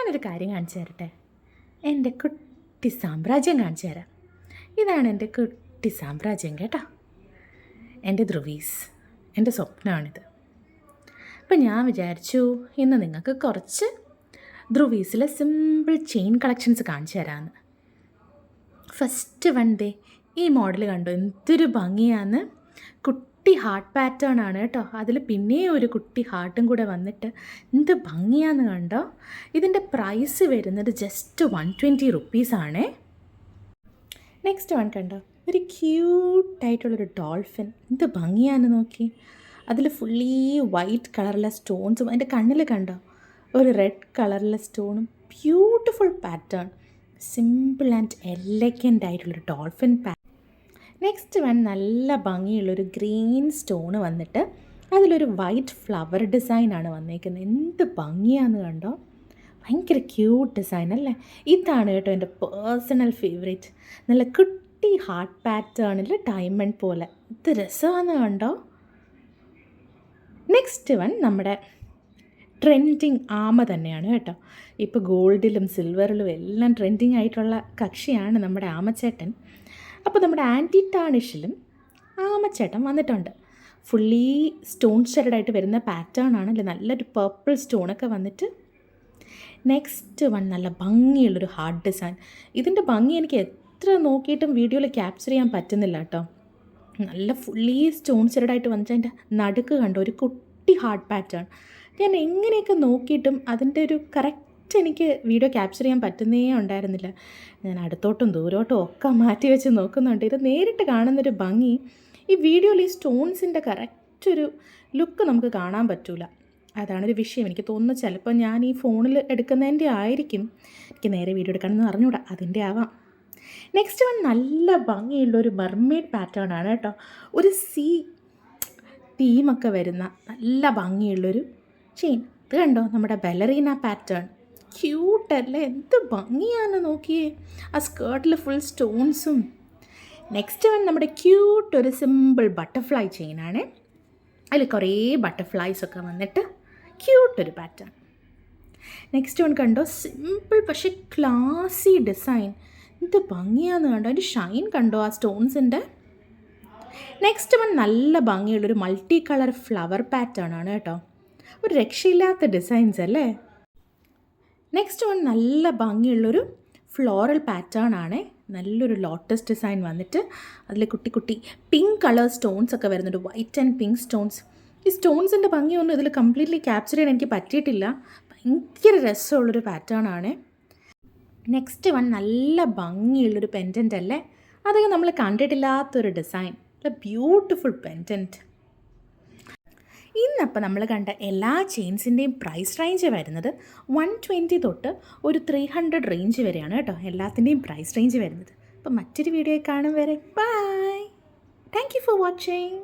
ഞാനൊരു കാര്യം കാണിച്ചു തരട്ടെ. എൻ്റെ കുട്ടി സാമ്രാജ്യം കാണിച്ചു തരാം. ഇതാണ് എൻ്റെ കുട്ടി സാമ്രാജ്യം കേട്ടോ. എൻ്റെ ധ്രുവീസ്, എൻ്റെ സ്വപ്നമാണിത്. അപ്പം ഞാൻ വിചാരിച്ചു ഇന്ന് നിങ്ങൾക്ക് കുറച്ച് ധ്രുവീസിലെ സിമ്പിൾ ചെയിൻ കളക്ഷൻസ് കാണിച്ചു തരാമെന്ന്. ഫസ്റ്റ് വൺ ഡേ ഈ മോഡൽ കണ്ടു, എന്തൊരു ഭംഗിയാന്ന്. കുട്ടി ഹാർട്ട് പാറ്റേൺ ആണ് കേട്ടോ. അതിൽ പിന്നെയും ഒരു കുട്ടി ഹാർട്ടും കൂടെ വന്നിട്ട് എന്ത് ഭംഗിയാന്ന് കണ്ടോ. ഇതിൻ്റെ പ്രൈസ് വരുന്നത് ജസ്റ്റ് 120 റുപ്പീസാണേ. നെക്സ്റ്റ് വൺ കണ്ടോ, ഒരു ക്യൂട്ടായിട്ടുള്ളൊരു ഡോൾഫിൻ. എന്ത് ഭംഗിയാന്ന് നോക്കി. അതിൽ ഫുള്ളി വൈറ്റ് കളറിലെ സ്റ്റോൺസും അതിൻ്റെ കണ്ണിൽ കണ്ടോ ഒരു റെഡ് കളറിലെ സ്റ്റോണും. Beautiful pattern, simple and elegant ആയിട്ടുള്ളൊരു ഡോൾഫിൻ നെക്സ്റ്റ് വൺ നല്ല ഭംഗിയുള്ളൊരു ഗ്രീൻ സ്റ്റോണ് വന്നിട്ട് അതിലൊരു വൈറ്റ് ഫ്ലവർ ഡിസൈനാണ് വന്നേക്കുന്നത്. എന്ത് ഭംഗിയാന്ന് കണ്ടോ. ഭയങ്കര ക്യൂട്ട് ഡിസൈൻ അല്ലേ. ഇതാണ് കേട്ടോ എൻ്റെ പേഴ്സണൽ ഫേവറേറ്റ്. നല്ല കുട്ടി ഹാർട്ട് പാറ്റേണിൽ ഡയമണ്ട് പോലെ. ഇത് രസമാണെന്ന് കണ്ടോ. നെക്സ്റ്റ് വൺ നമ്മുടെ ട്രെൻഡിങ് ആമ തന്നെയാണ് കേട്ടോ. ഇപ്പോൾ ഗോൾഡിലും സിൽവറിലും എല്ലാം ട്രെൻഡിങ് ആയിട്ടുള്ള കക്ഷിയാണ് നമ്മുടെ ആമച്ചേട്ടൻ. അപ്പോൾ നമ്മുടെ ആൻറ്റി ടാണിഷിലും ആമച്ചേട്ടൻ വന്നിട്ടുണ്ട്. ഫുള്ളി സ്റ്റോൺ ഷെയ്ഡായിട്ട് വരുന്ന പാറ്റേൺ ആണല്ലേ. നല്ലൊരു പർപ്പിൾ സ്റ്റോണൊക്കെ വന്നിട്ട്. നെക്സ്റ്റ് വൺ നല്ല ഭംഗിയുള്ളൊരു ഹാർട്ട് ഡിസൈൻ. ഇതിൻ്റെ ഭംഗി എനിക്ക് എത്ര നോക്കിയിട്ടും വീഡിയോയിൽ ക്യാപ്ചർ ചെയ്യാൻ പറ്റുന്നില്ല കേട്ടോ. നല്ല ഫുള്ളി സ്റ്റോൺ ഷെയ്ഡായിട്ട് വന്നിട്ട് അതിൻ്റെ നടുക്ക് കണ്ടോ ഒരു കുട്ടി ഹാർട്ട് പാറ്റേൺ. ഞാൻ എങ്ങനെയൊക്കെ നോക്കിയിട്ടും അതിൻ്റെ ഒരു കറക്റ്റ് എനിക്ക് വീഡിയോ ക്യാപ്ചർ ചെയ്യാൻ പറ്റുന്നേ ഉണ്ടായിരുന്നില്ല. ഞാൻ അടുത്തോട്ടും ദൂരോട്ടും ഒക്കെ മാറ്റി വെച്ച് നോക്കുന്നുണ്ട്. ഇത് നേരിട്ട് കാണുന്നൊരു ഭംഗി ഈ വീഡിയോയിൽ ഈ സ്റ്റോൺസിൻ്റെ കറക്റ്റ് ഒരു ലുക്ക് നമുക്ക് കാണാൻ പറ്റില്ല. അതാണൊരു വിഷയം. എനിക്ക് തോന്നുന്നു ചിലപ്പോൾ ഞാൻ ഈ ഫോണിൽ എടുക്കുന്നതിൻ്റെ ആയിരിക്കും. എനിക്ക് നേരെ വീഡിയോ എടുക്കണമെന്ന് അറിഞ്ഞൂടാ, അതിൻ്റെ ആവാം. നെക്സ്റ്റ് വൺ നല്ല ഭംഗിയുള്ളൊരു മെർമെയ്ഡ് പാറ്റേൺ ആണ് കേട്ടോ. ഒരു സീ തീമൊക്കെ വരുന്ന നല്ല ഭംഗിയുള്ളൊരു ചെയിൻ. ഇത് കണ്ടോ നമ്മുടെ ബലറീന പാറ്റേൺ. ക്യൂട്ടല്ലേ, എന്ത് ഭംഗിയാണെന്ന് നോക്കിയേ. ആ സ്കേർട്ടിൽ ഫുൾ സ്റ്റോൺസും. നെക്സ്റ്റ് വൺ നമ്മുടെ ക്യൂട്ട് ഒരു സിമ്പിൾ ബട്ടർഫ്ലൈ ചെയിനാണ്. അതിൽ കുറേ ബട്ടർഫ്ലൈസൊക്കെ വന്നിട്ട് ക്യൂട്ടൊരു പാറ്റേൺ. നെക്സ്റ്റ് വൺ കണ്ടോ, സിമ്പിൾ പക്ഷേ ക്ലാസി ഡിസൈൻ. എന്ത് ഭംഗിയാണെന്ന് കണ്ടോ. അതിൻ്റെ ഷൈൻ കണ്ടോ ആ സ്റ്റോൺസിൻ്റെ. നെക്സ്റ്റ് വൺ നല്ല ഭംഗിയുള്ളൊരു മൾട്ടി കളർ ഫ്ലവർ പാറ്റേൺ ആണ് കേട്ടോ. ഒരു രക്ഷയില്ലാത്ത ഡിസൈൻസ് അല്ലേ. നെക്സ്റ്റ് വൺ നല്ല ഭംഗിയുള്ളൊരു ഫ്ലോറൽ പാറ്റേൺ ആണ്. നല്ലൊരു ലോട്ടസ് ഡിസൈൻ വന്നിട്ട് അതിൽ കുട്ടി കുട്ടി പിങ്ക് കളർ സ്റ്റോൺസ് ഒക്കെ വരുന്നുണ്ട്. White and pink stones. ഈ സ്റ്റോൺസിൻ്റെ ഭംഗിയൊന്നും ഇതിൽ കംപ്ലീറ്റ്ലി ക്യാപ്ചർ ചെയ്യാൻ എനിക്ക് പറ്റിയിട്ടില്ല. ഭയങ്കര രസമുള്ളൊരു പാറ്റേൺ ആണ്. നെക്സ്റ്റ് വൺ നല്ല ഭംഗിയുള്ളൊരു പെൻഡൻ്റ് അല്ലേ. അതൊക്കെ നമ്മൾ കണ്ടിട്ടില്ലാത്തൊരു ഡിസൈൻ. Beautiful pendant. ഇന്നപ്പോൾ നമ്മൾ കണ്ട എല്ലാ ചെയിൻസിൻ്റെയും പ്രൈസ് റേഞ്ച് വരുന്നത് 120 തൊട്ട് ഒരു 300 റേഞ്ച് വരെയാണ് കേട്ടോ. എല്ലാത്തിൻ്റെയും പ്രൈസ് റേഞ്ച് വരുന്നത്. അപ്പോൾ മറ്റൊരു വീഡിയോ കാണും വരെ bye. Thank you for watching.